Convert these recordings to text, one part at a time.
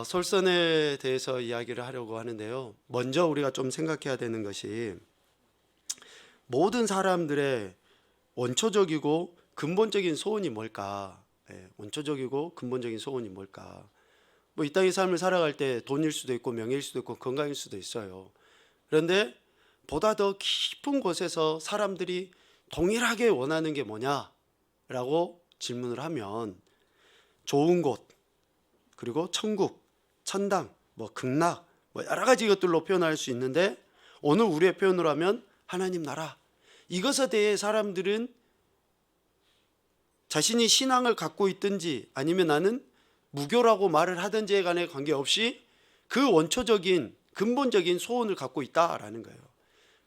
솔선에 대해서 이야기를 하려고 하는데요. 먼저 우리가 좀 생각해야 되는 것이 모든 사람들의 원초적이고 근본적인 소원이 뭘까? 원초적이고 근본적인 소원이 뭘까? 이 땅의 삶을 살아갈 때 돈일 수도 있고 명예일 수도 있고 건강일 수도 있어요. 그런데 보다 더 깊은 곳에서 사람들이 동일하게 원하는 게 뭐냐라고 질문을 하면 좋은 곳, 그리고 천국, 천당, 극락, 여러 가지 것들로 표현할 수 있는데 오늘 우리의 표현으로 하면 하나님 나라, 이것에 대해 사람들은 자신이 신앙을 갖고 있든지 아니면 나는 무교라고 말을 하든지에 관해 관계없이 그 원초적인 근본적인 소원을 갖고 있다라는 거예요.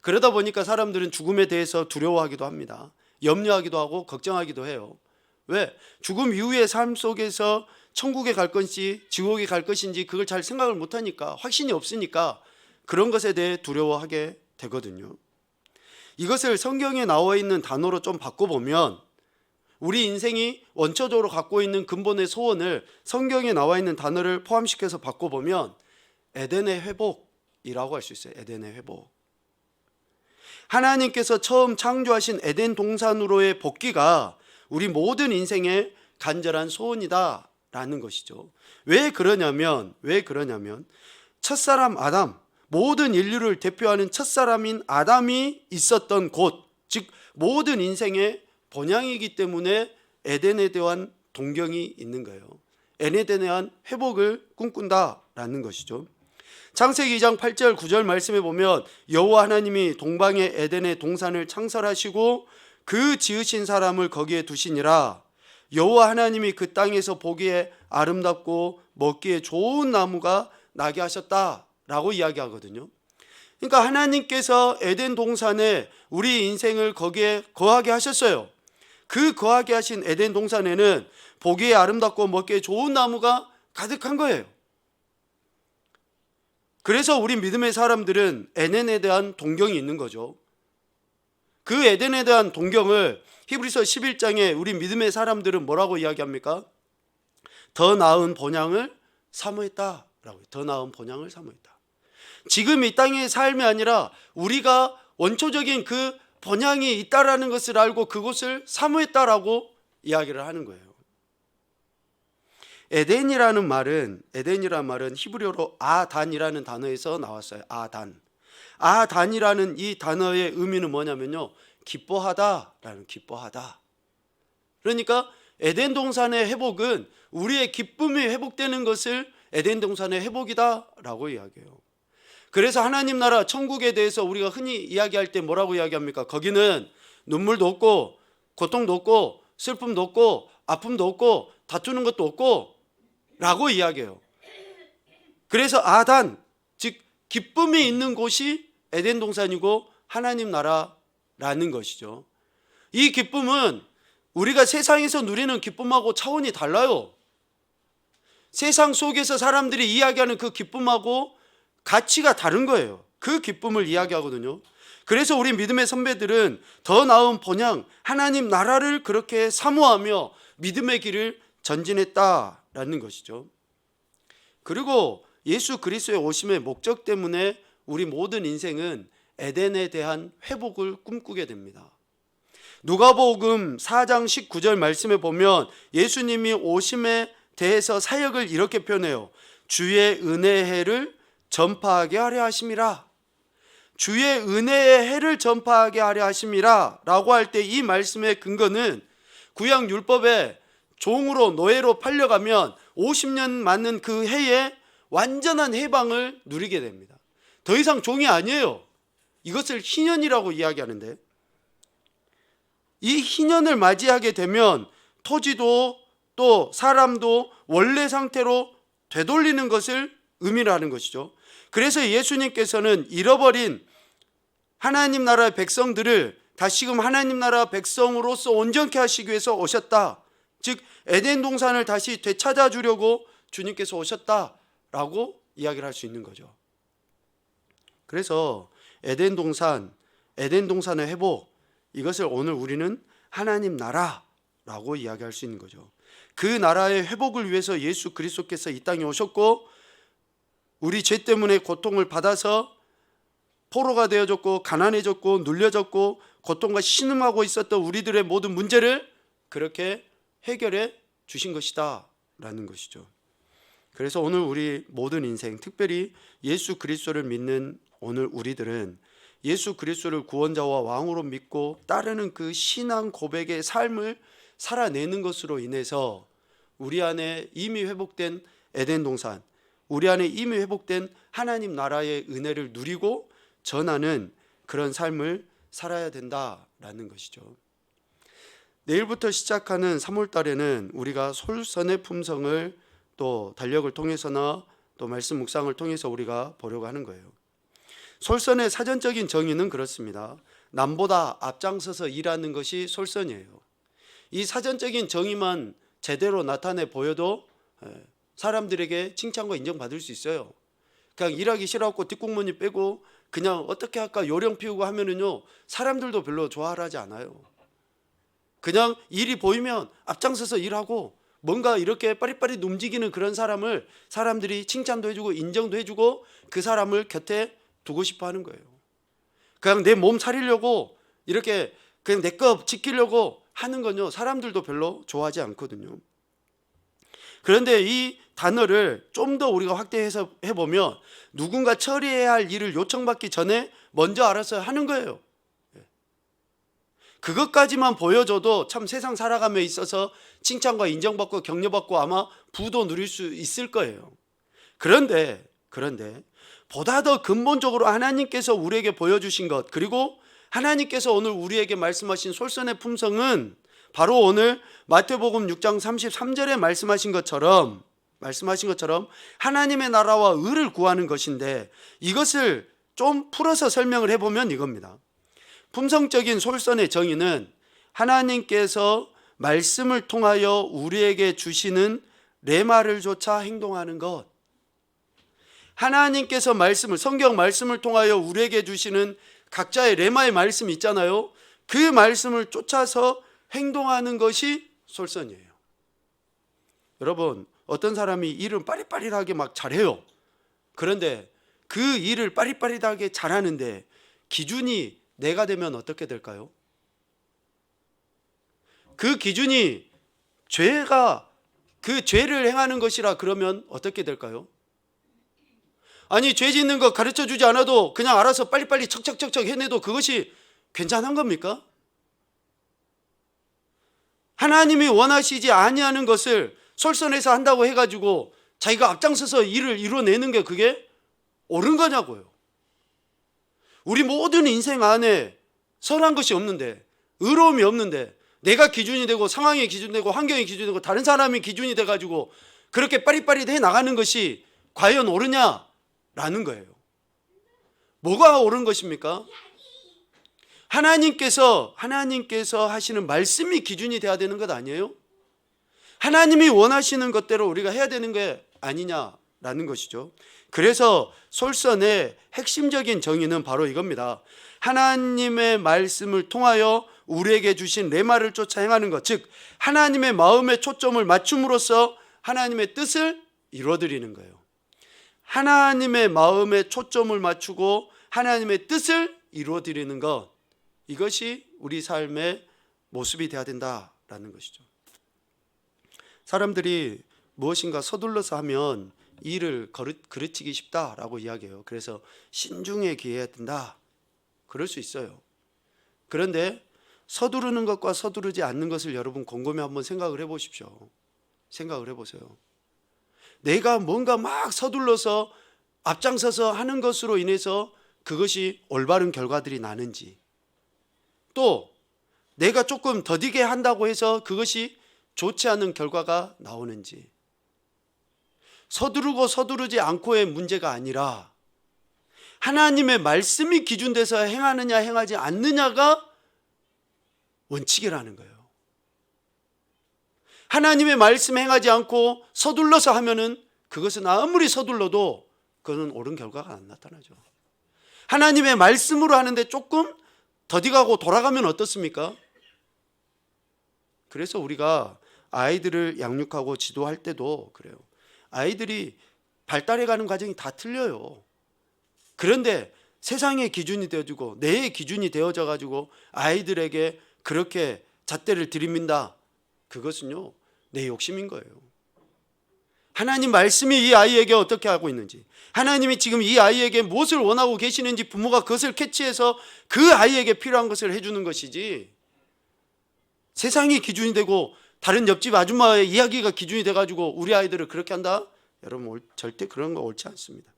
그러다 보니까 사람들은 죽음에 대해서 두려워하기도 합니다. 염려하기도 하고 걱정하기도 해요. 왜? 죽음 이후의 삶 속에서 천국에 갈 것인지 지옥에 갈 것인지 그걸 잘 생각을 못하니까, 확신이 없으니까 그런 것에 대해 두려워하게 되거든요. 이것을 성경에 나와 있는 단어로 좀 바꿔보면, 우리 인생이 원초적으로 갖고 있는 근본의 소원을 성경에 나와 있는 단어를 포함시켜서 바꿔보면 에덴의 회복이라고 할 수 있어요. 에덴의 회복. 하나님께서 처음 창조하신 에덴 동산으로의 복귀가 우리 모든 인생의 간절한 소원이다라는 것이죠. 왜 그러냐면 첫사람 아담, 모든 인류를 대표하는 첫사람인 아담이 있었던 곳, 즉 모든 인생의 본향이기 때문에 에덴에 대한 동경이 있는 거예요. 에덴에 대한 회복을 꿈꾼다라는 것이죠. 창세기 2장 8절 9절 말씀에 보면 여호와 하나님이 동방의 에덴의 동산을 창설하시고 그 지으신 사람을 거기에 두시니라. 여호와 하나님이 그 땅에서 보기에 아름답고 먹기에 좋은 나무가 나게 하셨다라고 이야기하거든요. 그러니까 하나님께서 에덴 동산에 우리 인생을 거기에 거하게 하셨어요. 그 거하게 하신 에덴 동산에는 보기에 아름답고 먹기에 좋은 나무가 가득한 거예요. 그래서 우리 믿음의 사람들은 에덴에 대한 동경이 있는 거죠. 그 에덴에 대한 동경을 히브리서 11장에 우리 믿음의 사람들은 뭐라고 이야기합니까? 더 나은 본향을 사모했다라고요. 더 나은 본향을 사모했다. 지금 이 땅의 삶이 아니라 우리가 원초적인 그 본향이 있다라는 것을 알고 그곳을 사모했다라고 이야기를 하는 거예요. 에덴이라는 말은 히브리어로 아단이라는 단어에서 나왔어요. 아단이라는 이 단어의 의미는 뭐냐면요, 기뻐하다라는, 기뻐하다. 그러니까 에덴 동산의 회복은 우리의 기쁨이 회복되는 것을 에덴 동산의 회복이다라고 이야기해요. 그래서 하나님 나라 천국에 대해서 우리가 흔히 이야기할 때 뭐라고 이야기합니까? 거기는 눈물도 없고 고통도 없고 슬픔도 없고 아픔도 없고 다투는 것도 없고 라고 이야기해요. 그래서 아단, 즉 기쁨이 있는 곳이 에덴 동산이고 하나님 나라라는 것이죠. 이 기쁨은 우리가 세상에서 누리는 기쁨하고 차원이 달라요. 세상 속에서 사람들이 이야기하는 그 기쁨하고 가치가 다른 거예요. 그 기쁨을 이야기하거든요. 그래서 우리 믿음의 선배들은 더 나은 본향, 하나님 나라를 그렇게 사모하며 믿음의 길을 전진했다라는 것이죠. 그리고 예수 그리스도의 오심의 목적 때문에 우리 모든 인생은 에덴에 대한 회복을 꿈꾸게 됩니다. 누가복음 4장 19절 말씀에 보면 예수님이 오심에 대해서 사역을 이렇게 표현해요. 주의 은혜의 해를 전파하게 하려 하심이라. 주의 은혜의 해를 전파하게 하려 하심이라 라고 할 때 이 말씀의 근거는 구약 율법에 종으로 노예로 팔려가면 50년 맞는 그 해에 완전한 해방을 누리게 됩니다. 더 이상 종이 아니에요. 이것을 희년이라고 이야기하는데, 이 희년을 맞이하게 되면 토지도 또 사람도 원래 상태로 되돌리는 것을 의미를 하는 것이죠. 그래서 예수님께서는 잃어버린 하나님 나라의 백성들을 다시금 하나님 나라 백성으로서 온전케 하시기 위해서 오셨다. 즉 에덴 동산을 다시 되찾아 주려고 주님께서 오셨다라고 이야기를 할 수 있는 거죠. 그래서 에덴 동산의 회복, 이것을 오늘 우리는 하나님 나라라고 이야기할 수 있는 거죠. 그 나라의 회복을 위해서 예수 그리스도께서 이 땅에 오셨고 우리 죄 때문에 고통을 받아서 포로가 되어졌고 가난해졌고 눌려졌고 고통과 신음하고 있었던 우리들의 모든 문제를 그렇게 해결해 주신 것이다 라는 것이죠. 그래서 오늘 우리 모든 인생, 특별히 예수 그리스도를 믿는 오늘 우리들은 예수 그리스도를 구원자와 왕으로 믿고 따르는 그 신앙 고백의 삶을 살아내는 것으로 인해서 우리 안에 이미 회복된 에덴 동산, 우리 안에 이미 회복된 하나님 나라의 은혜를 누리고 전하는 그런 삶을 살아야 된다라는 것이죠. 내일부터 시작하는 3월 달에는 우리가 솔선의 품성을 또 달력을 통해서나 또 말씀 묵상을 통해서 우리가 보려고 하는 거예요. 솔선의 사전적인 정의는 그렇습니다. 남보다 앞장서서 일하는 것이 솔선이에요. 이 사전적인 정의만 제대로 나타내 보여도 사람들에게 칭찬과 인정받을 수 있어요. 그냥 일하기 싫어갖고 뒷공무니 빼고 그냥 어떻게 할까 요령 피우고 하면은요 사람들도 별로 좋아하지 않아요. 그냥 일이 보이면 앞장서서 일하고 뭔가 이렇게 빠릿빠릿 움직이는 그런 사람을 사람들이 칭찬도 해주고 인정도 해주고 그 사람을 곁에 두고 싶어 하는 거예요. 그냥 내 몸 차리려고 이렇게 그냥 내 거 지키려고 하는 건요 사람들도 별로 좋아하지 않거든요. 그런데 이 단어를 좀 더 우리가 확대해서 해보면 누군가 처리해야 할 일을 요청받기 전에 먼저 알아서 하는 거예요. 그것까지만 보여줘도 참 세상 살아감에 있어서 칭찬과 인정받고 격려받고 아마 부도 누릴 수 있을 거예요. 그런데 보다 더 근본적으로 하나님께서 우리에게 보여주신 것, 그리고 하나님께서 오늘 우리에게 말씀하신 솔선의 품성은 바로 오늘 마태복음 6장 33절에 말씀하신 것처럼 하나님의 나라와 의를 구하는 것인데, 이것을 좀 풀어서 설명을 해보면 이겁니다. 품성적인 솔선의 정의는 하나님께서 말씀을 통하여 우리에게 주시는 레마를 조차 행동하는 것. 하나님께서 성경 말씀을 통하여 우리에게 주시는 각자의 레마의 말씀이 있잖아요. 그 말씀을 쫓아서 행동하는 것이 솔선이에요. 여러분, 어떤 사람이 일을 빠릿빠릿하게 막 잘해요. 그런데 그 일을 빠릿빠릿하게 잘하는데 기준이 내가 되면 어떻게 될까요? 그 기준이 그 죄를 행하는 것이라 그러면 어떻게 될까요? 아니, 죄 짓는 거 가르쳐 주지 않아도 그냥 알아서 빨리빨리 척척척척 해내도 그것이 괜찮은 겁니까? 하나님이 원하시지 아니하는 것을 솔선해서 한다고 해가지고 자기가 앞장서서 일을 이뤄내는 게 그게 옳은 거냐고요. 우리 모든 인생 안에 선한 것이 없는데, 의로움이 없는데, 내가 기준이 되고 상황이 기준이 되고 환경이 기준이 되고 다른 사람이 기준이 돼가지고 그렇게 빠릿빠릿 해 나가는 것이 과연 옳으냐라는 거예요. 뭐가 옳은 것입니까? 하나님께서 하시는 말씀이 기준이 돼야 되는 것 아니에요? 하나님이 원하시는 것대로 우리가 해야 되는 게 아니냐라는 것이죠. 그래서 솔선의 핵심적인 정의는 바로 이겁니다. 하나님의 말씀을 통하여 우리에게 주신 레마를 쫓아 행하는 것, 즉 하나님의 마음에 초점을 맞춤으로써 하나님의 뜻을 이루어드리는 거예요. 하나님의 마음에 초점을 맞추고 하나님의 뜻을 이루어드리는 것, 이것이 우리 삶의 모습이 되어야 된다라는 것이죠. 사람들이 무엇인가 서둘러서 하면 일을 그르치기 쉽다라고 이야기해요. 그래서 신중에 기해야 된다, 그럴 수 있어요. 그런데 서두르는 것과 서두르지 않는 것을 여러분 곰곰이 한번 생각을 해보십시오. 생각을 해보세요. 내가 뭔가 막 서둘러서 앞장서서 하는 것으로 인해서 그것이 올바른 결과들이 나는지, 또 내가 조금 더디게 한다고 해서 그것이 좋지 않은 결과가 나오는지, 서두르고 서두르지 않고의 문제가 아니라 하나님의 말씀이 기준돼서 행하느냐 행하지 않느냐가 원칙이라는 거예요. 하나님의 말씀 행하지 않고 서둘러서 하면은 그것은 아무리 서둘러도 그것은 옳은 결과가 안 나타나죠. 하나님의 말씀으로 하는데 조금 더디가고 돌아가면 어떻습니까? 그래서 우리가 아이들을 양육하고 지도할 때도 그래요. 아이들이 발달해가는 과정이 다 틀려요. 그런데 세상의 기준이 되어지고 내 기준이 되어져 가지고 아이들에게 그렇게 잣대를 들이민다. 그것은요, 내 욕심인 거예요. 하나님 말씀이 이 아이에게 어떻게 하고 있는지, 하나님이 지금 이 아이에게 무엇을 원하고 계시는지 부모가 그것을 캐치해서 그 아이에게 필요한 것을 해주는 것이지, 세상이 기준이 되고 다른 옆집 아줌마의 이야기가 기준이 돼가지고 우리 아이들을 그렇게 한다? 여러분, 절대 그런 거 옳지 않습니다.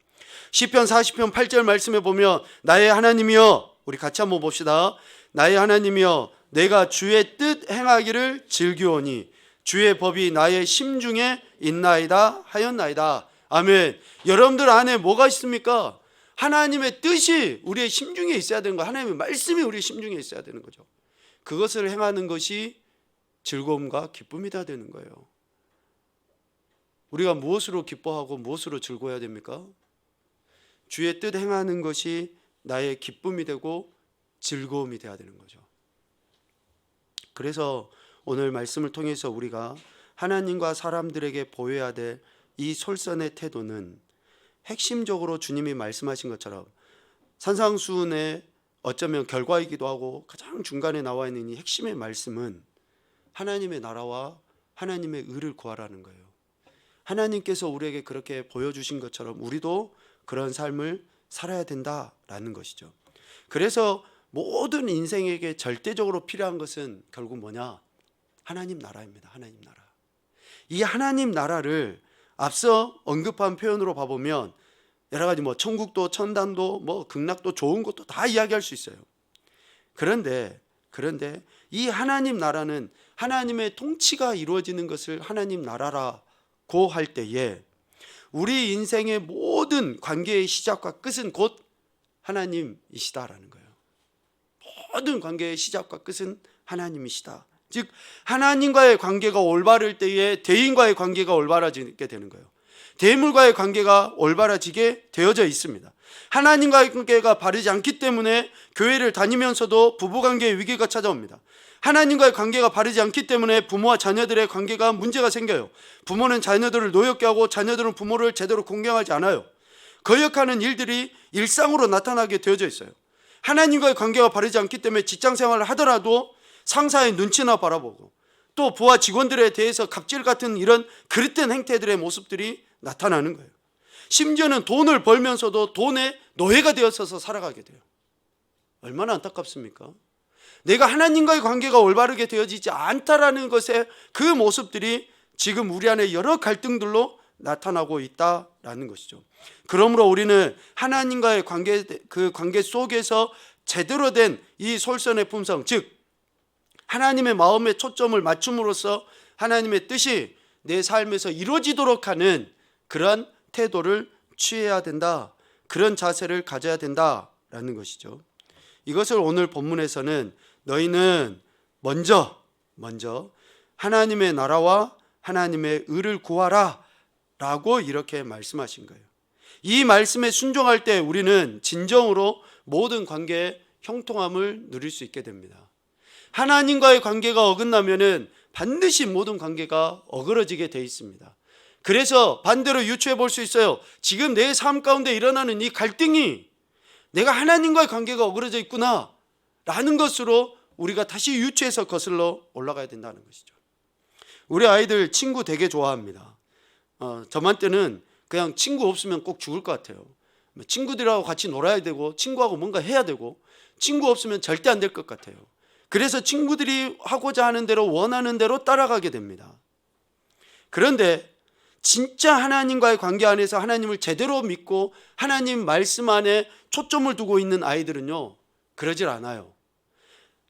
시편 40편 8절 말씀에 보면, 나의 하나님이여, 우리 같이 한번 봅시다. 나의 하나님이여, 내가 주의 뜻 행하기를 즐기오니 주의 법이 나의 심중에 있나이다 하였나이다. 아멘. 여러분들 안에 뭐가 있습니까? 하나님의 뜻이 우리의 심중에 있어야 되는 거예요. 하나님의 말씀이 우리의 심중에 있어야 되는 거죠. 그것을 행하는 것이 즐거움과 기쁨이 다 되는 거예요. 우리가 무엇으로 기뻐하고 무엇으로 즐거워야 됩니까? 주의 뜻 행하는 것이 나의 기쁨이 되고 즐거움이 되어야 되는 거죠. 그래서 오늘 말씀을 통해서 우리가 하나님과 사람들에게 보여야 될 이 솔선의 태도는 핵심적으로 주님이 말씀하신 것처럼 산상수훈의 어쩌면 결과이기도 하고 가장 중간에 나와 있는 이 핵심의 말씀은 하나님의 나라와 하나님의 의를 구하라는 거예요. 하나님께서 우리에게 그렇게 보여주신 것처럼 우리도 그런 삶을 살아야 된다라는 것이죠. 그래서 모든 인생에게 절대적으로 필요한 것은 결국 뭐냐? 하나님 나라입니다. 하나님 나라. 이 하나님 나라를 앞서 언급한 표현으로 봐보면 여러 가지 천국도 천당도 극락도 좋은 것도 다 이야기할 수 있어요. 그런데 이 하나님 나라는 하나님의 통치가 이루어지는 것을 하나님 나라라고 할 때에 우리 인생의 모든 관계의 시작과 끝은 곧 하나님이시다라는 거예요. 모든 관계의 시작과 끝은 하나님이시다. 즉 하나님과의 관계가 올바를 때에 대인과의 관계가 올바라지게 되는 거예요. 대물과의 관계가 올바라지게 되어져 있습니다. 하나님과의 관계가 바르지 않기 때문에 교회를 다니면서도 부부관계의 위기가 찾아옵니다. 하나님과의 관계가 바르지 않기 때문에 부모와 자녀들의 관계가 문제가 생겨요. 부모는 자녀들을 노엽게 하고 자녀들은 부모를 제대로 공경하지 않아요. 거역하는 일들이 일상으로 나타나게 되어져 있어요. 하나님과의 관계가 바르지 않기 때문에 직장생활을 하더라도 상사의 눈치나 바라보고 또 부하 직원들에 대해서 갑질 같은 이런 그릇된 행태들의 모습들이 나타나는 거예요. 심지어는 돈을 벌면서도 돈의 노예가 되어서 살아가게 돼요. 얼마나 안타깝습니까? 내가 하나님과의 관계가 올바르게 되어지지 않다라는 것의 그 모습들이 지금 우리 안에 여러 갈등들로 나타나고 있다라는 것이죠. 그러므로 우리는 하나님과의 그 관계 속에서 제대로 된 이 솔선의 품성, 즉 하나님의 마음에 초점을 맞춤으로써 하나님의 뜻이 내 삶에서 이루어지도록 하는 그런 태도를 취해야 된다. 그런 자세를 가져야 된다라는 것이죠. 이것을 오늘 본문에서는 너희는 먼저 하나님의 나라와 하나님의 의를 구하라 라고 이렇게 말씀하신 거예요. 이 말씀에 순종할 때 우리는 진정으로 모든 관계의 형통함을 누릴 수 있게 됩니다. 하나님과의 관계가 어긋나면은 반드시 모든 관계가 어그러지게 돼 있습니다. 그래서 반대로 유추해 볼 수 있어요. 지금 내 삶 가운데 일어나는 이 갈등이 내가 하나님과의 관계가 어그러져 있구나 라는 것으로 우리가 다시 유추해서 거슬러 올라가야 된다는 것이죠. 우리 아이들 친구 되게 좋아합니다. 저만 때는 그냥 친구 없으면 꼭 죽을 것 같아요. 친구들하고 같이 놀아야 되고 친구하고 뭔가 해야 되고 친구 없으면 절대 안 될 것 같아요. 그래서 친구들이 하고자 하는 대로 원하는 대로 따라가게 됩니다. 그런데 진짜 하나님과의 관계 안에서 하나님을 제대로 믿고 하나님 말씀 안에 초점을 두고 있는 아이들은요, 그러질 않아요.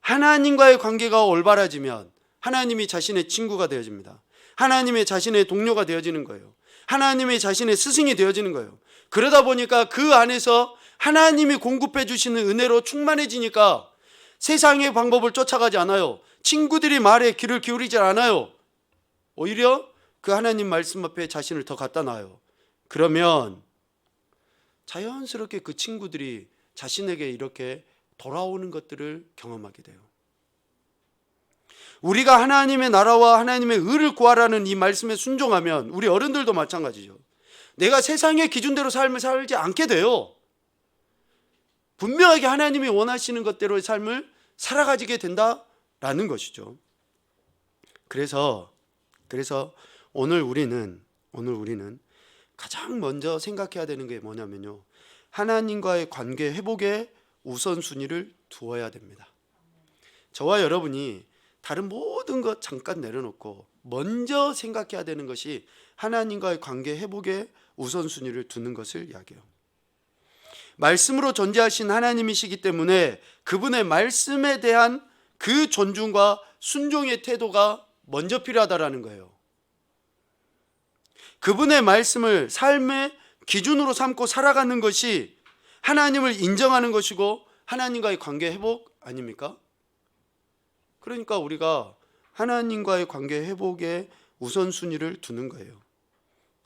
하나님과의 관계가 올바라지면 하나님이 자신의 친구가 되어집니다. 하나님의 자신의 동료가 되어지는 거예요. 하나님의 자신의 스승이 되어지는 거예요. 그러다 보니까 그 안에서 하나님이 공급해 주시는 은혜로 충만해지니까 세상의 방법을 쫓아가지 않아요. 친구들이 말에 귀를 기울이지 않아요. 오히려 그 하나님 말씀 앞에 자신을 더 갖다 놔요. 그러면 자연스럽게 그 친구들이 자신에게 이렇게 돌아오는 것들을 경험하게 돼요. 우리가 하나님의 나라와 하나님의 의를 구하라는 이 말씀에 순종하면 우리 어른들도 마찬가지죠. 내가 세상의 기준대로 삶을 살지 않게 돼요. 분명하게 하나님이 원하시는 것대로의 삶을 살아가지게 된다라는 것이죠. 그래서 오늘 우리는 가장 먼저 생각해야 되는 게 뭐냐면요, 하나님과의 관계 회복에 우선순위를 두어야 됩니다. 저와 여러분이 다른 모든 것 잠깐 내려놓고 먼저 생각해야 되는 것이 하나님과의 관계 회복에 우선순위를 두는 것을 이야기해요. 말씀으로 존재하신 하나님이시기 때문에 그분의 말씀에 대한 그 존중과 순종의 태도가 먼저 필요하다라는 거예요. 그분의 말씀을 삶의 기준으로 삼고 살아가는 것이 하나님을 인정하는 것이고 하나님과의 관계 회복 아닙니까? 그러니까 우리가 하나님과의 관계 회복에 우선순위를 두는 거예요.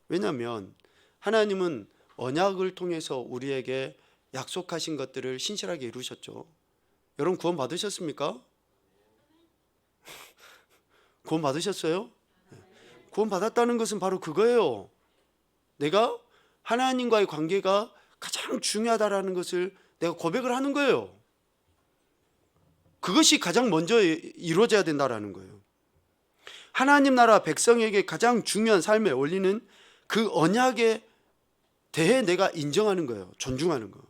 왜냐하면 하나님은 언약을 통해서 우리에게 약속하신 것들을 신실하게 이루셨죠. 여러분 구원 받으셨습니까? 구원 받으셨어요? 구원 받았다는 것은 바로 그거예요. 내가 하나님과의 관계가 가장 중요하다라는 것을 내가 고백을 하는 거예요. 그것이 가장 먼저 이루어져야 된다라는 거예요. 하나님 나라 백성에게 가장 중요한 삶의 원리는 그 언약에 대해 내가 인정하는 거예요. 존중하는 거.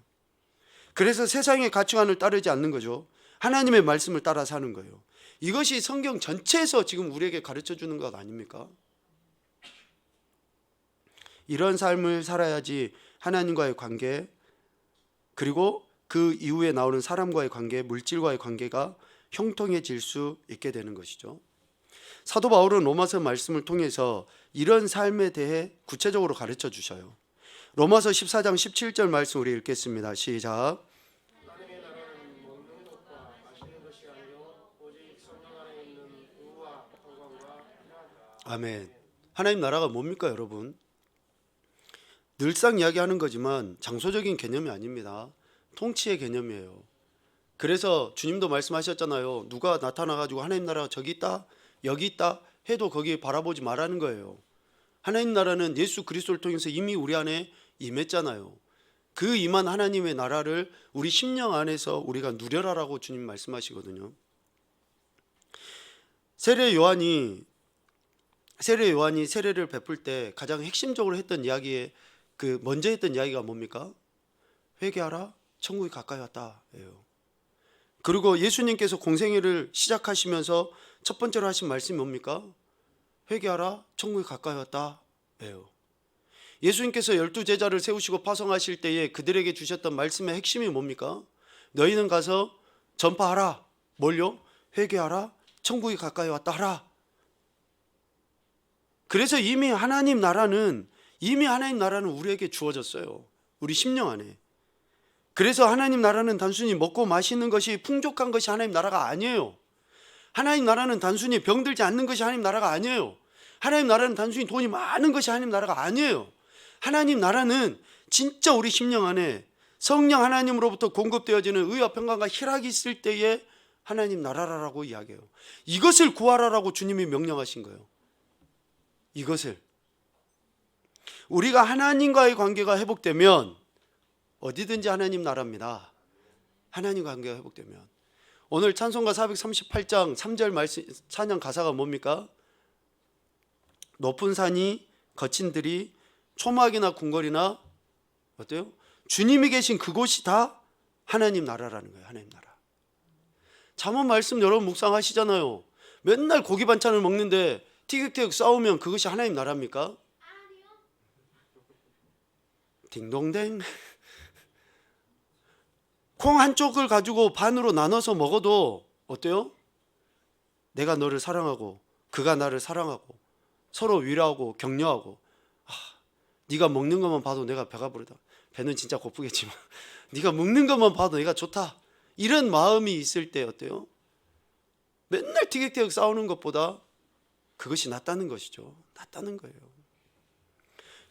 그래서 세상의 가치관을 따르지 않는 거죠. 하나님의 말씀을 따라 사는 거예요. 이것이 성경 전체에서 지금 우리에게 가르쳐 주는 것 아닙니까? 이런 삶을 살아야지 하나님과의 관계, 그리고 그 이후에 나오는 사람과의 관계, 물질과의 관계가 형통해질 수 있게 되는 것이죠. 사도 바울은 로마서 말씀을 통해서 이런 삶에 대해 구체적으로 가르쳐 주셔요. 로마서 14장 17절 말씀 우리 읽겠습니다. 시작. 하나님의 나라는 먹는 것과 마시는 것이 아니요 오직 성령 안에 있는 의와 평강과 평안이라. 아멘. 하나님 나라가 뭡니까 여러분? 늘상 이야기하는 거지만 장소적인 개념이 아닙니다. 통치의 개념이에요. 그래서 주님도 말씀하셨잖아요. 누가 나타나가지고 하나님 나라가 저기 있다 여기 있다 해도 거기 바라보지 말라는 거예요. 하나님 나라는 예수 그리스도를 통해서 이미 우리 안에 임했잖아요. 그 임한 하나님의 나라를 우리 심령 안에서 우리가 누려라라고 주님 말씀하시거든요. 세례 요한이 세례를 베풀 때 가장 핵심적으로 했던 이야기에 먼저 했던 이야기가 뭡니까? 회개하라 천국이 가까이 왔다예요. 그리고 예수님께서 공생애를 시작하시면서 첫 번째로 하신 말씀이 뭡니까? 회개하라 천국이 가까이 왔다예요. 예수님께서 12제자를 세우시고 파송하실 때에 그들에게 주셨던 말씀의 핵심이 뭡니까? 너희는 가서 전파하라. 뭘요? 회개하라 천국이 가까이 왔다 하라. 그래서 이미 하나님 나라는 우리에게 주어졌어요. 우리 심령 안에. 그래서 하나님 나라는 단순히 먹고 마시는 것이 풍족한 것이 하나님 나라가 아니에요. 하나님 나라는 단순히 병들지 않는 것이 하나님 나라가 아니에요. 하나님 나라는 단순히 돈이 많은 것이 하나님 나라가 아니에요. 하나님 나라는 진짜 우리 심령 안에 성령 하나님으로부터 공급되어지는 의와 평강과 희락이 있을 때에 하나님 나라라고 이야기해요. 이것을 구하라라고 주님이 명령하신 거예요. 이것을. 우리가 하나님과의 관계가 회복되면 어디든지 하나님 나라입니다. 하나님 관계가 회복되면. 오늘 찬송가 438장 3절 말씀 찬양 가사가 뭡니까? 높은 산이 거친 들이 초막이나 궁궐이나 어때요? 주님이 계신 그곳이 다 하나님 나라라는 거예요. 하나님 나라. 잠언 말씀 여러분 묵상하시잖아요. 맨날 고기 반찬을 먹는데 티격태격 싸우면 그것이 하나님 나라입니까? 아니요. 딩동댕. 콩 한쪽을 가지고 반으로 나눠서 먹어도 어때요? 내가 너를 사랑하고 그가 나를 사랑하고 서로 위로하고 격려하고, 네가 먹는 것만 봐도 내가 배가 부르다. 배는 진짜 고프겠지만 네가 먹는 것만 봐도 내가 좋다. 이런 마음이 있을 때 어때요? 맨날 티격태격 싸우는 것보다 그것이 낫다는 것이죠. 낫다는 거예요.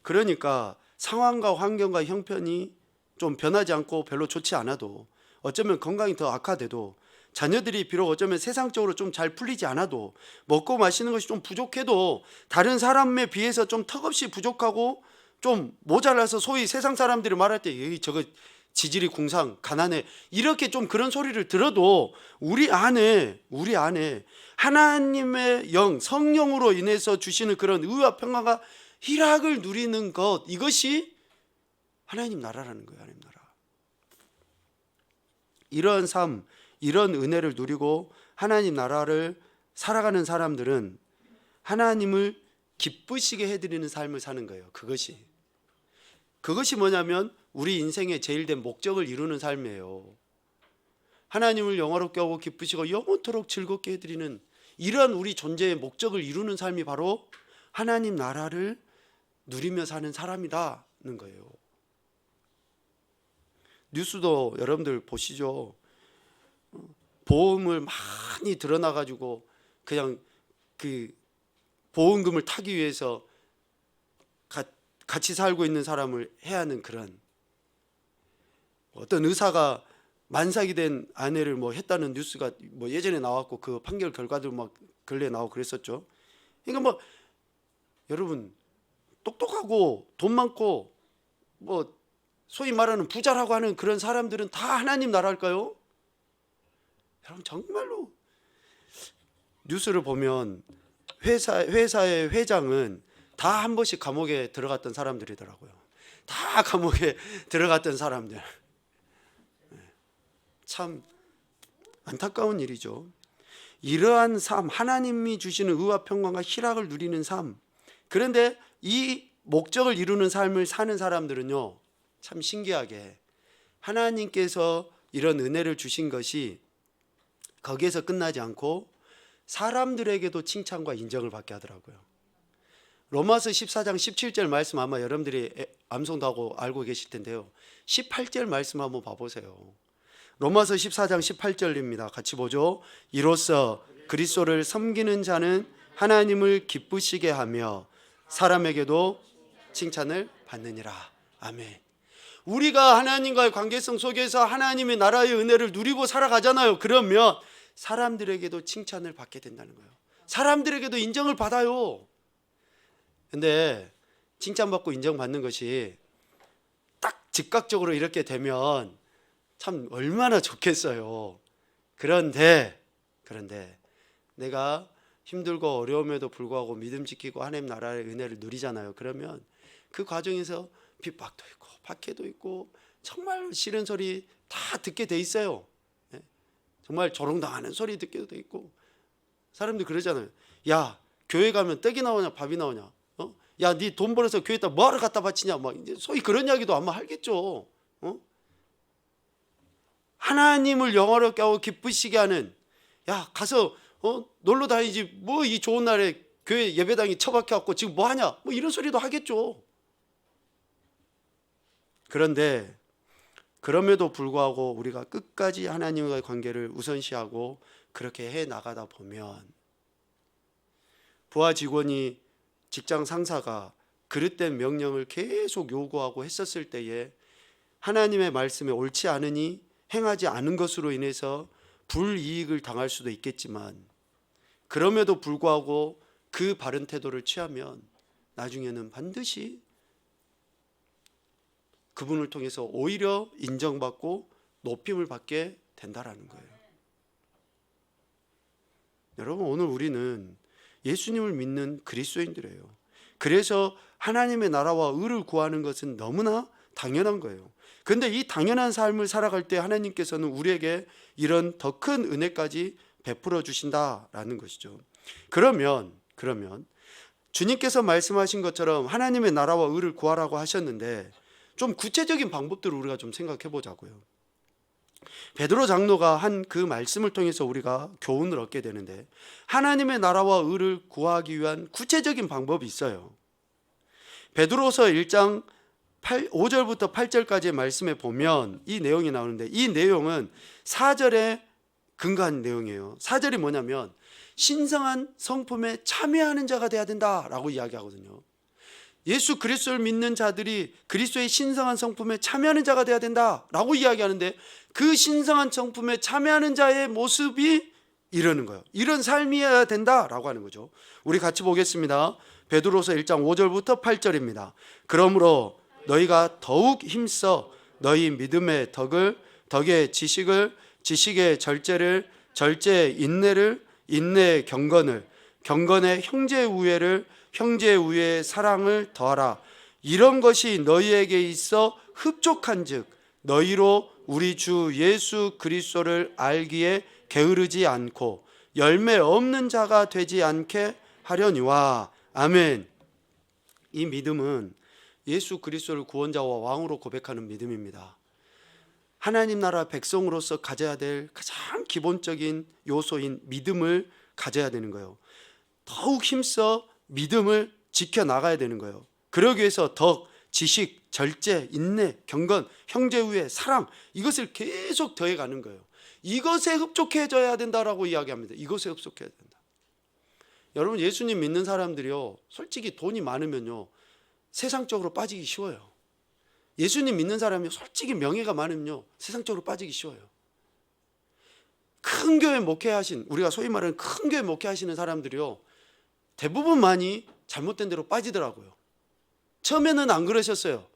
그러니까 상황과 환경과 형편이 좀 변하지 않고 별로 좋지 않아도, 어쩌면 건강이 더 악화돼도 자녀들이 비록 어쩌면 세상적으로 좀 잘 풀리지 않아도, 먹고 마시는 것이 좀 부족해도, 다른 사람에 비해서 좀 턱없이 부족하고 좀 모자라서 소위 세상 사람들이 말할 때 에이 저거 지질이 궁상 가난해 이렇게 좀 그런 소리를 들어도 우리 안에 하나님의 영 성령으로 인해서 주시는 그런 의와 평화가 희락을 누리는 것, 이것이 하나님 나라라는 거예요. 하나님 나라. 이런 삶, 이런 은혜를 누리고 하나님 나라를 살아가는 사람들은 하나님을 기쁘시게 해드리는 삶을 사는 거예요. 그것이 뭐냐면 우리 인생의 제일 된 목적을 이루는 삶이에요. 하나님을 영화롭게 하고 기쁘시고 영원토록 즐겁게 해드리는 이러한 우리 존재의 목적을 이루는 삶이 바로 하나님 나라를 누리며 사는 사람이라는 거예요. 뉴스도 여러분들 보시죠. 보험을 많이 들어놔가지고 그냥 그 보험금을 타기 위해서 같이 살고 있는 사람을 해야 하는 그런, 어떤 의사가 만삭이 된 아내를 뭐 했다는 뉴스가 뭐 예전에 나왔고 그 판결 결과들 막 근래에 나오고 그랬었죠. 그러니까 뭐 여러분 똑똑하고 돈 많고 뭐 소위 말하는 부자라고 하는 그런 사람들은 다 하나님 나라일까요? 여러분 정말로 뉴스를 보면 회사의 회장은 다 한 번씩 감옥에 들어갔던 사람들이더라고요. 다 감옥에 들어갔던 사람들. 참 안타까운 일이죠. 이러한 삶, 하나님이 주시는 의와 평강과 희락을 누리는 삶, 그런데 이 목적을 이루는 삶을 사는 사람들은요, 참 신기하게 하나님께서 이런 은혜를 주신 것이 거기에서 끝나지 않고 사람들에게도 칭찬과 인정을 받게 하더라고요. 로마서 14장 17절 말씀 아마 여러분들이 암송도 하고 알고 계실 텐데요, 18절 말씀 한번 봐보세요. 로마서 14장 18절입니다. 같이 보죠. 이로써 그리스도를 섬기는 자는 하나님을 기쁘시게 하며 사람에게도 칭찬을 받느니라. 아멘. 우리가 하나님과의 관계성 속에서 하나님의 나라의 은혜를 누리고 살아가잖아요. 그러면 사람들에게도 칭찬을 받게 된다는 거예요. 사람들에게도 인정을 받아요. 근데 칭찬받고 인정받는 것이 딱 즉각적으로 이렇게 되면 참 얼마나 좋겠어요. 그런데 내가 힘들고 어려움에도 불구하고 믿음 지키고 하나님 나라의 은혜를 누리잖아요. 그러면 그 과정에서 핍박도 있고 박해도 있고 정말 싫은 소리 다 듣게 돼 있어요. 정말 조롱당하는 소리 듣게 돼 있고, 사람들이 그러잖아요. 야, 교회 가면 떡이 나오냐 밥이 나오냐? 야, 네 돈 벌어서 교회에다 뭐하러 갖다 바치냐? 막 이제 소위 그런 이야기도 아마 하겠죠. 하나님을 영화롭게 하고 기쁘시게 하는, 야 가서 놀러 다니지 뭐 이 좋은 날에 교회 예배당이 처박혀 갖고 지금 뭐 하냐? 뭐 이런 소리도 하겠죠. 그런데 그럼에도 불구하고 우리가 끝까지 하나님과의 관계를 우선시하고 그렇게 해 나가다 보면, 부하 직원이 직장 상사가 그릇된 명령을 계속 요구하고 했었을 때에 하나님의 말씀에 옳지 않으니 행하지 않은 것으로 인해서 불이익을 당할 수도 있겠지만, 그럼에도 불구하고 그 바른 태도를 취하면 나중에는 반드시 그분을 통해서 오히려 인정받고 높임을 받게 된다라는 거예요. 여러분, 오늘 우리는 예수님을 믿는 그리스도인들이에요. 그래서 하나님의 나라와 의를 구하는 것은 너무나 당연한 거예요. 그런데 이 당연한 삶을 살아갈 때 하나님께서는 우리에게 이런 더 큰 은혜까지 베풀어 주신다라는 것이죠. 그러면 주님께서 말씀하신 것처럼 하나님의 나라와 의를 구하라고 하셨는데, 좀 구체적인 방법들을 우리가 좀 생각해 보자고요. 베드로 장로가 한 그 말씀을 통해서 우리가 교훈을 얻게 되는데, 하나님의 나라와 의를 구하기 위한 구체적인 방법이 있어요. 베드로서 1장 5절부터 8절까지의 말씀에 보면 이 내용이 나오는데, 이 내용은 4절에 근거한 내용이에요. 4절이 뭐냐면 신성한 성품에 참여하는 자가 돼야 된다라고 이야기하거든요. 예수 그리스도를 믿는 자들이 그리스도의 신성한 성품에 참여하는 자가 되어야 된다라고 이야기하는데, 그 신성한 성품에 참여하는 자의 모습이 이러는 거예요. 이런 삶이어야 된다라고 하는 거죠. 우리 같이 보겠습니다. 베드로서 1장 5절부터 8절입니다. 그러므로 너희가 더욱 힘써 너희 믿음의 덕을, 덕의 지식을, 지식의 절제를, 절제의 인내를, 인내의 경건을, 경건의 형제 우애를, 형제 우애의 사랑을 더하라. 이런 것이 너희에게 있어 흡족한즉 너희로 우리 주 예수 그리스도를 알기에 게으르지 않고 열매 없는 자가 되지 않게 하려니와. 아멘. 이 믿음은 예수 그리스도를 구원자와 왕으로 고백하는 믿음입니다. 하나님 나라 백성으로서 가져야 될 가장 기본적인 요소인 믿음을 가져야 되는 거예요. 더욱 힘써 믿음을 지켜나가야 되는 거예요. 그러기 위해서 덕, 지식, 절제, 인내, 경건, 형제우애, 사랑, 이것을 계속 더해가는 거예요. 이것에 흡족해져야 된다라고 이야기합니다. 이것에 흡족해야 된다. 여러분, 예수님 믿는 사람들이요, 솔직히 돈이 많으면요 세상적으로 빠지기 쉬워요. 예수님 믿는 사람이 솔직히 명예가 많으면요 세상적으로 빠지기 쉬워요. 큰 교회 목회하신, 우리가 소위 말하는 큰 교회 목회하시는 사람들이요 대부분 많이 잘못된 대로 빠지더라고요. 처음에는 안 그러셨어요.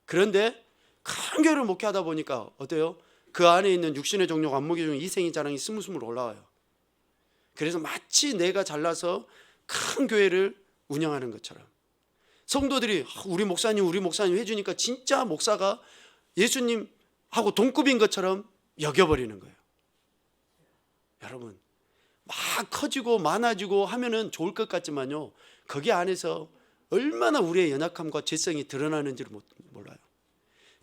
그런데 큰 교회를 목회하다 보니까 어때요? 그 안에 있는 육신의 종족 안목의 중에 이생이 자랑이 스물스물 올라와요. 그래서 마치 내가 잘나서 큰 교회를 운영하는 것처럼 성도들이 우리 목사님 해주니까 진짜 목사가 예수님하고 동급인 것처럼 여겨버리는 거예요. 여러분, 막 커지고 많아지고 하면은 좋을 것 같지만요, 거기 안에서 얼마나 우리의 연약함과 죄성이 드러나는지를 몰라요.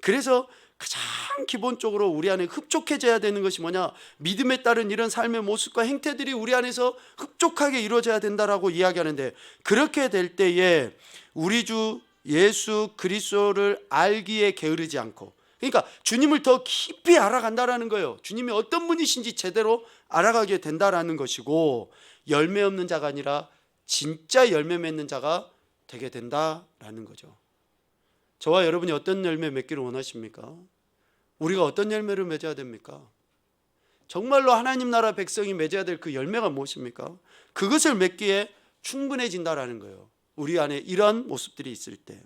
그래서 가장 기본적으로 우리 안에 흡족해져야 되는 것이 뭐냐? 믿음에 따른 이런 삶의 모습과 행태들이 우리 안에서 흡족하게 이루어져야 된다라고 이야기하는데, 그렇게 될 때에 우리 주 예수 그리스도를 알기에 게으르지 않고, 그러니까 주님을 더 깊이 알아간다라는 거예요. 주님이 어떤 분이신지 제대로 알아가게 된다라는 것이고, 열매 없는 자가 아니라 진짜 열매 맺는 자가 되게 된다라는 거죠. 저와 여러분이 어떤 열매 맺기를 원하십니까? 우리가 어떤 열매를 맺어야 됩니까? 정말로 하나님 나라 백성이 맺어야 될 그 열매가 무엇입니까? 그것을 맺기에 충분해진다라는 거예요. 우리 안에 이런 모습들이 있을 때,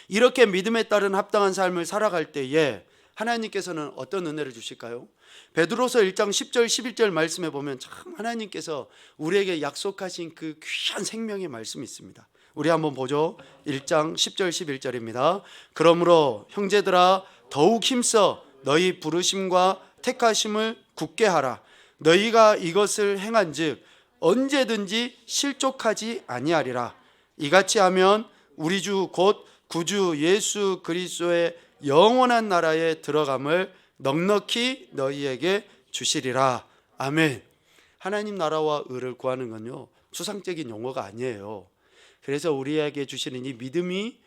이렇게 믿음에 따른 합당한 삶을 살아갈 때에 하나님께서는 어떤 은혜를 주실까요? 베드로서 1장 10절 11절 말씀에 보면 참 하나님께서 우리에게 약속하신 그 귀한 생명의 말씀이 있습니다. 우리 한번 보죠. 1장 10절 11절입니다. 그러므로 형제들아 더욱 힘써 너희 부르심과 택하심을 굳게 하라. 너희가 이것을 행한즉 언제든지 실족하지 아니하리라. 이같이 하면 우리 주 곧 구주 예수 그리스도의 영원한 나라에 들어감을 넉넉히 너희에게 주시리라. 아멘. 하나님 나라와 의를 구하는 건요 추상적인 용어가 아니에요. 그래서 우리에게 주시는 이 믿음이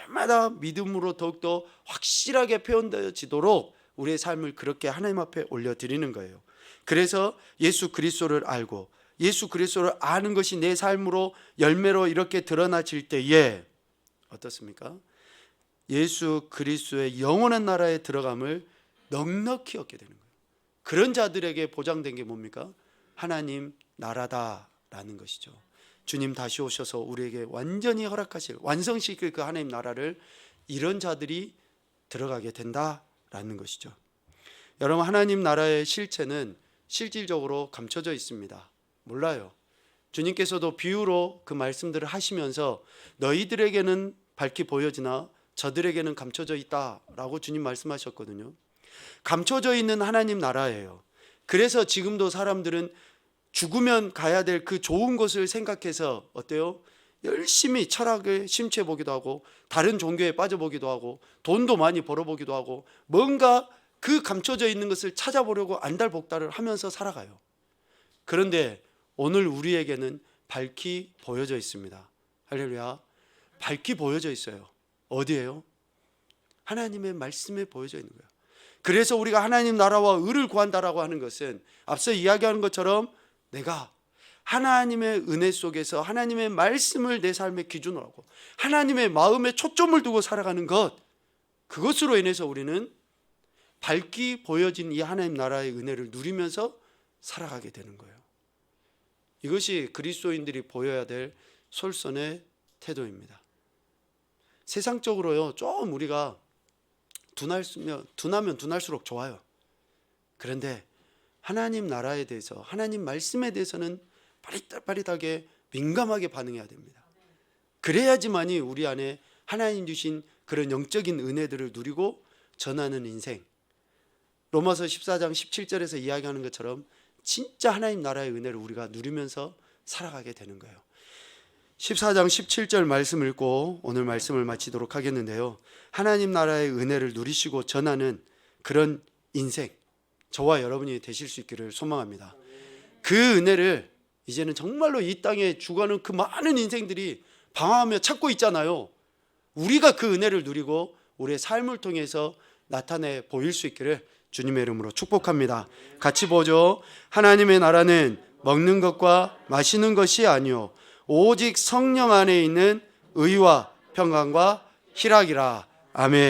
날마다 믿음으로 더욱더 확실하게 표현되어지도록 우리의 삶을 그렇게 하나님 앞에 올려드리는 거예요. 그래서 예수 그리스도를 알고 예수 그리스도를 아는 것이 내 삶으로 열매로 이렇게 드러나질 때에 어떻습니까? 예수 그리스도의 영원한 나라에 들어감을 넉넉히 얻게 되는 거예요. 그런 자들에게 보장된 게 뭡니까? 하나님 나라다라는 것이죠. 주님 다시 오셔서 우리에게 완전히 허락하실, 완성시킬 그 하나님 나라를 이런 자들이 들어가게 된다라는 것이죠. 여러분, 하나님 나라의 실체는 실질적으로 감춰져 있습니다. 몰라요. 주님께서도 비유로 그 말씀들을 하시면서 너희들에게는 밝히 보여지나 저들에게는 감춰져 있다라고 주님 말씀하셨거든요. 감춰져 있는 하나님 나라예요. 그래서 지금도 사람들은 죽으면 가야 될 그 좋은 것을 생각해서 어때요? 열심히 철학을 심취해 보기도 하고 다른 종교에 빠져보기도 하고 돈도 많이 벌어보기도 하고 뭔가 그 감춰져 있는 것을 찾아보려고 안달복달을 하면서 살아가요. 그런데 오늘 우리에게는 밝히 보여져 있습니다. 할렐루야. 밝히 보여져 있어요. 어디예요? 하나님의 말씀에 보여져 있는 거예요. 그래서 우리가 하나님 나라와 의를 구한다라고 하는 것은 앞서 이야기하는 것처럼 내가 하나님의 은혜 속에서 하나님의 말씀을 내 삶의 기준으로 하고 하나님의 마음에 초점을 두고 살아가는 것, 그것으로 인해서 우리는 밝게 보여진 이 하나님 나라의 은혜를 누리면서 살아가게 되는 거예요. 이것이 그리스도인들이 보여야 될 솔선의 태도입니다. 세상적으로요, 좀 우리가 둔하면 둔할수록 좋아요. 그런데 하나님 나라에 대해서, 하나님 말씀에 대해서는 빠릿빠릿하게 민감하게 반응해야 됩니다. 그래야지만이 우리 안에 하나님 주신 그런 영적인 은혜들을 누리고 전하는 인생, 로마서 14장 17절에서 이야기하는 것처럼 진짜 하나님 나라의 은혜를 우리가 누리면서 살아가게 되는 거예요. 14장 17절 말씀 읽고 오늘 말씀을 마치도록 하겠는데요, 하나님 나라의 은혜를 누리시고 전하는 그런 인생, 저와 여러분이 되실 수 있기를 소망합니다. 그 은혜를 이제는 정말로 이 땅에 죽어가는 그 많은 인생들이 방황하며 찾고 있잖아요. 우리가 그 은혜를 누리고 우리의 삶을 통해서 나타내 보일 수 있기를 주님의 이름으로 축복합니다. 같이 보죠. 하나님의 나라는 먹는 것과 마시는 것이 아니요 오직 성령 안에 있는 의와 평강과 희락이라. 아멘.